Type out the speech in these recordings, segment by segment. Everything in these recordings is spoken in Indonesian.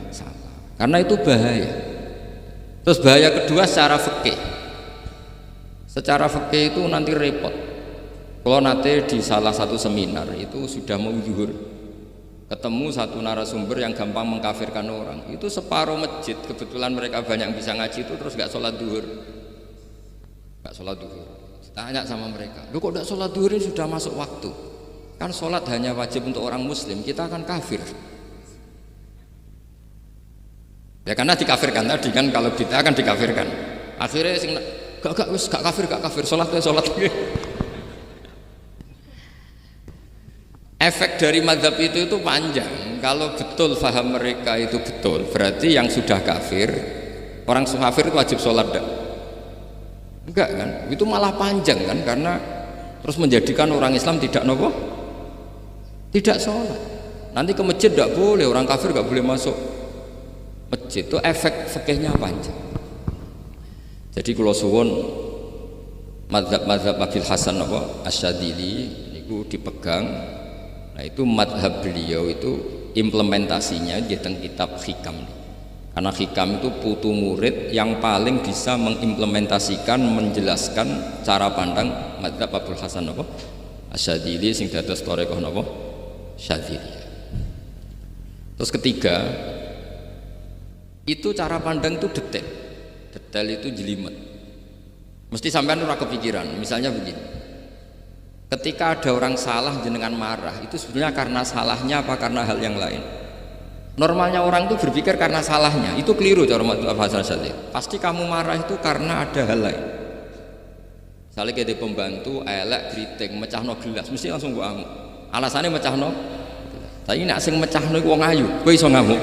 Salah. Karena itu bahaya. Terus bahaya kedua secara fikih. Secara fikih itu nanti repot. Kalau nanti di salah satu seminar itu sudah mau zuhur, ketemu satu narasumber yang gampang mengkafirkan orang, itu separuh masjid, kebetulan mereka banyak bisa ngaji itu terus gak sholat duhur, gak sholat duhur. Tanya sama mereka, lu kok gak sholat duhur, ini sudah masuk waktu, kan sholat hanya wajib untuk orang muslim, kita akan kafir. Ya karena dikafirkan tadi kan, kalau kita akan dikafirkan. Akhirnya sing gak kafir, sholat. Efek dari mazhab itu panjang. Kalau betul faham mereka itu betul, berarti yang sudah kafir, orang kafir itu wajib sholat enggak kan? Itu malah panjang kan, karena terus menjadikan orang Islam tidak nopo, tidak sholat. Nanti ke masjid tidak boleh, orang kafir nggak boleh masuk masjid. Itu efek fikihnya panjang. Jadi kalau suwon mazhab Abil Hasan nopo Asyadzili itu dipegang. Nah itu madhab beliau itu implementasinya di teng kitab Hikam, karena Hikam itu putu murid yang paling bisa mengimplementasikan, menjelaskan cara pandang madhab Abul Hasan apa Asyadzili sing dados thariqah napa Syadzili. Terus ketiga itu cara pandang itu detail itu jelimet, mesti sampean ora kepikiran. Misalnya begini, ketika ada orang salah jenengan marah, itu sebenarnya karena salahnya apa karena hal yang lain? Normalnya orang itu berpikir karena salahnya, itu keliru cara bahasa Syadzili. Pasti kamu marah itu karena ada hal lain. Misalnya kayak pembantu elek kriting mecahno gelas, mesti langsung gua ngamuk. Alasannya mecahno, tapi nak sing mecahno iku wong ayu, kowe iso ngamuk.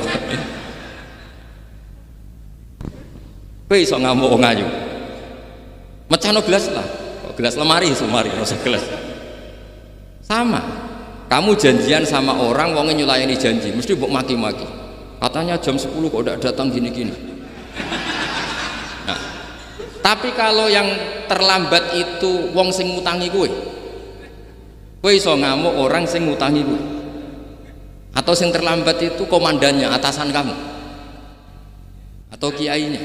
Kowe iso ngamuk wong ayu. Mecahno gelas lah, gelas lemari, rasa gelas. Sama, kamu janjian sama orang, wongnya nyulayani janji, mesti mbok maki-maki. Katanya jam 10 kok udah datang gini-gini. Nah, tapi kalau yang terlambat itu wong sing ngutangi kowe iso ngamuk orang sing ngutangi kowe. Atau sing terlambat itu komandannya, atasan kamu, atau kiainya.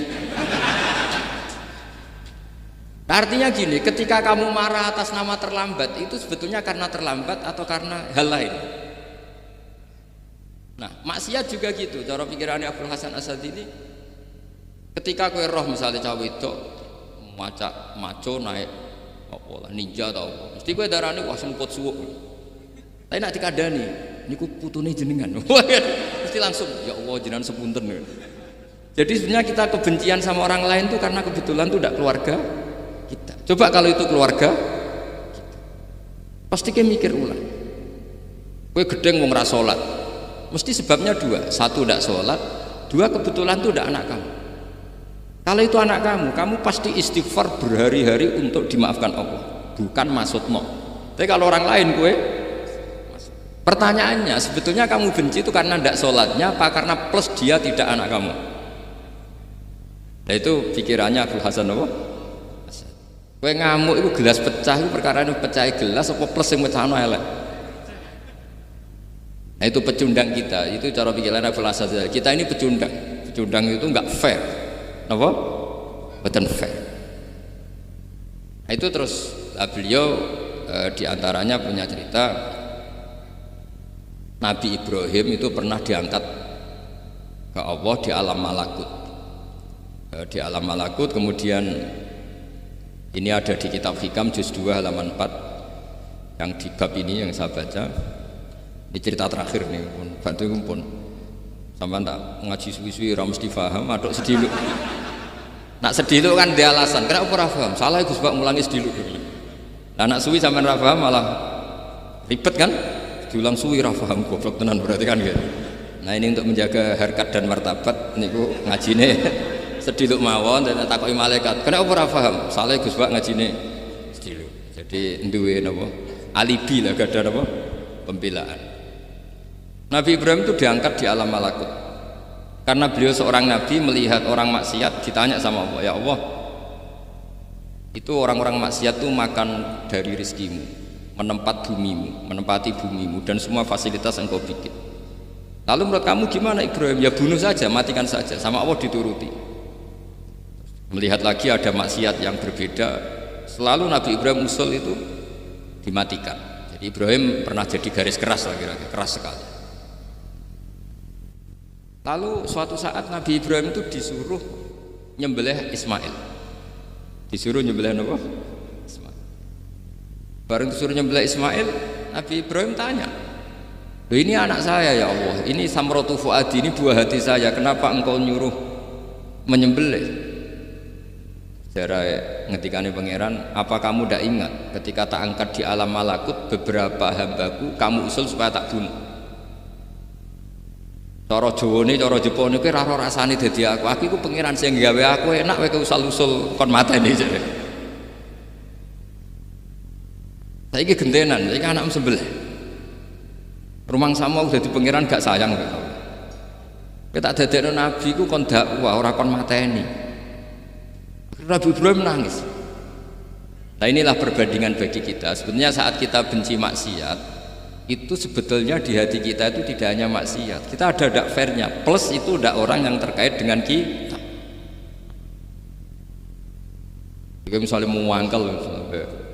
Artinya gini, ketika kamu marah atas nama terlambat, itu sebetulnya karena terlambat atau karena hal lain. Nah, maksiat juga gitu. Cara pikirannya Abul Hasan Asyadzili, ketika kowe roh misalnya cawe itu maco naik apa lah ninja atau apa, mesti kowe darane wah semput suwuk. Tapi nak dikandani, niku putune jenengan. Mesti langsung ya Allah jenengan sepunten. Jadi sebenarnya kita kebencian sama orang lain itu karena kebetulan itu tidak keluarga kita. Coba kalau itu keluarga kita, pasti kita mikir ulang. Kowe gedeng wong ra salat, mesti sebabnya dua. Satu tidak sholat, dua kebetulan itu tidak anak kamu. Kalau itu anak kamu pasti istighfar berhari-hari untuk dimaafkan Allah, bukan maksudmu. Tapi kalau orang lain kowe, pertanyaannya sebetulnya kamu benci itu karena tidak sholatnya apa karena plus dia tidak anak kamu? Nah itu pikirannya Abul Hasan apa? Kowe ngamuk itu gelas pecah itu perkara ini pecah gelas apa plus yang pecah elek. Nah itu pecundang kita, itu cara pikiran Abul Hasan. Kita ini pecundang itu nggak fair, apa? Bukan fair. Nah itu terus beliau diantaranya punya cerita Nabi Ibrahim itu pernah diangkat ke Allah di alam malakut. Di alam malakut kemudian ini ada di kitab Hikam juz 2 halaman 4 yang di bab ini yang saya baca. Ini cerita terakhir nih pun bantu pun sampai tak ngaji suwi-suwi ra mesti paham aduk sediluk. Nak sediluk kan dia alasan kenapa ora paham salah Gus Pak mulangi sediluk. Lah nak suwi sampean ra paham malah ribet kan diulang suwi ra paham goblok tenan berarti kan gitu. Nah ini untuk menjaga harkat dan martabat niku ngajine sediluk mawon dan takoki malaikat kenapa ora paham salah Gus Pak ngajine sediluk. Jadi duwe napa alibi lah gak ada napa pembelaan. Nabi Ibrahim itu diangkat di alam malakut karena beliau seorang nabi melihat orang maksiat, ditanya sama Allah, ya Allah itu orang-orang maksiat itu makan dari rizkimu, menempati bumimu dan semua fasilitas engkau bikin. Lalu menurut kamu gimana Ibrahim? Ya bunuh saja, matikan saja, sama Allah dituruti. Melihat lagi ada maksiat yang berbeda, selalu Nabi Ibrahim usul itu dimatikan. Jadi Ibrahim pernah jadi garis keras lah, kira-kira keras sekali. Lalu suatu saat Nabi Ibrahim itu disuruh nyembelih Ismail. Disuruh nyembelih apa? Ismail. Bareng disuruh nyembelih Ismail, Nabi Ibrahim tanya, loh ini anak saya ya Allah, ini samratu fuadi, ini buah hati saya, kenapa engkau nyuruh menyembelih? Cara ngetikane pangeran, apa kamu tidak ingat ketika tak angkat di alam malakut beberapa hambaku kamu usul supaya tak bunuh? Cara Jawane, cara Jepone kuwi ora rasane dadi aku. Aku iku pangeran sing gawe aku enak kowe usul-usul kon mateni jare. Saiki gentenan, saiki anakmu sebelah. Rumang sama udah di pangeran gak sayang kok. Kowe tak dadekno nabi ku kon dakwah ora kon mateni. Nabi Ibrahim nangis. Nah inilah perbandingan bagi kita. Sebenarnya saat kita benci maksiat, itu sebetulnya di hati kita itu tidak hanya maksiat. Kita ada dak fairnya. Plus itu dak orang yang terkait dengan kita. Jika misalnya mau wangkel,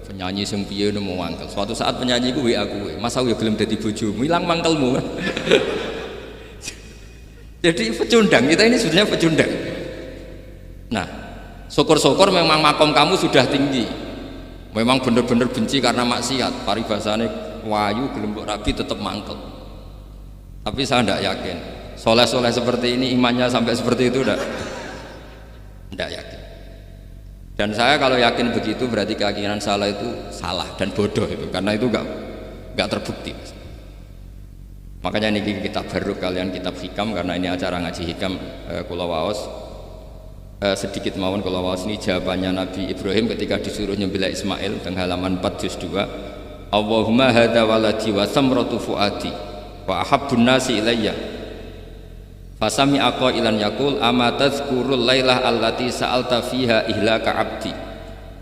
penyanyi sing piye mau wangkel. Suatu saat penyanyi ku WA kowe, "Mas aku ya gelem dadi bojomu, ilang mangkelmu." Jadi pecundang, kita ini sebenarnya pecundang. Nah, syukur-syukur memang makom kamu sudah tinggi, memang benar-benar benci karena maksiat, paribasane wayu gelem mbok rabi tetap mangkel. Tapi saya tidak yakin soleh-soleh seperti ini imannya sampai seperti itu, tidak yakin. Dan saya kalau yakin begitu berarti keyakinan salah itu salah dan bodoh itu, karena itu nggak terbukti. Makanya ini kitab baru kalian, kitab hikam, karena ini acara ngaji hikam kula waos. Sedikit mawon kalau wawas ini jawabannya Nabi Ibrahim ketika disuruh nyembelih Ismail teng halaman 4 juz 2. Allahumma hadza waladi wa samratu fuadi wa ahabbun nasi ilayya. Fasami qailan yaqul ama tadhkurul lailah allati sa'alta fiha ihlaka abdi.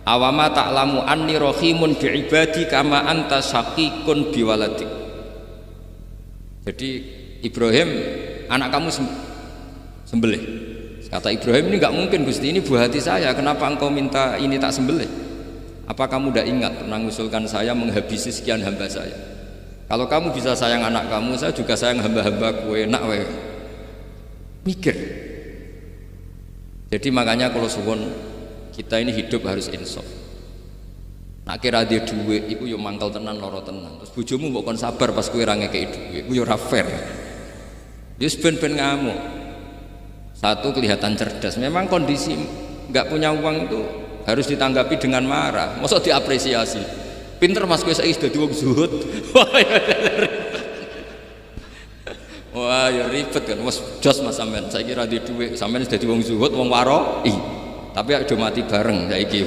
Awama ta'lamu anni rahimun bi ibadi kama anta syaqiqun bi waladik. Jadi Ibrahim, anak kamu sembelih. Kata Ibrahim, ini nggak mungkin Gusti, ini buah hati saya, kenapa engkau minta ini tak sembelih? Apa kamu tidak ingat pernah mengusulkan saya menghabisi sekian hamba saya? Kalau kamu bisa sayang anak kamu, saya juga sayang hamba-hamba kue, enak we. Mikir. Jadi makanya kalau suwon kita ini hidup harus insaf. Nak kira dia duit, iku yo mangkal tenan, loro tenan. Terus bojomu mbok kon sabar pas kue ra ngekeki duit, iku yo ora fair. Yo ben-ben ngamuk. Satu, kelihatan cerdas. Memang kondisi nggak punya uang itu harus ditanggapi dengan marah. Masa diapresiasi? Pinter mas, gue saiki dadi wong zuhud. Wah ya ribet kan. Mas jos mas sampean. Saiki ra di dhuwit, sampean dadi wong zuhud, wong waro. Tapi ada mati bareng saiki.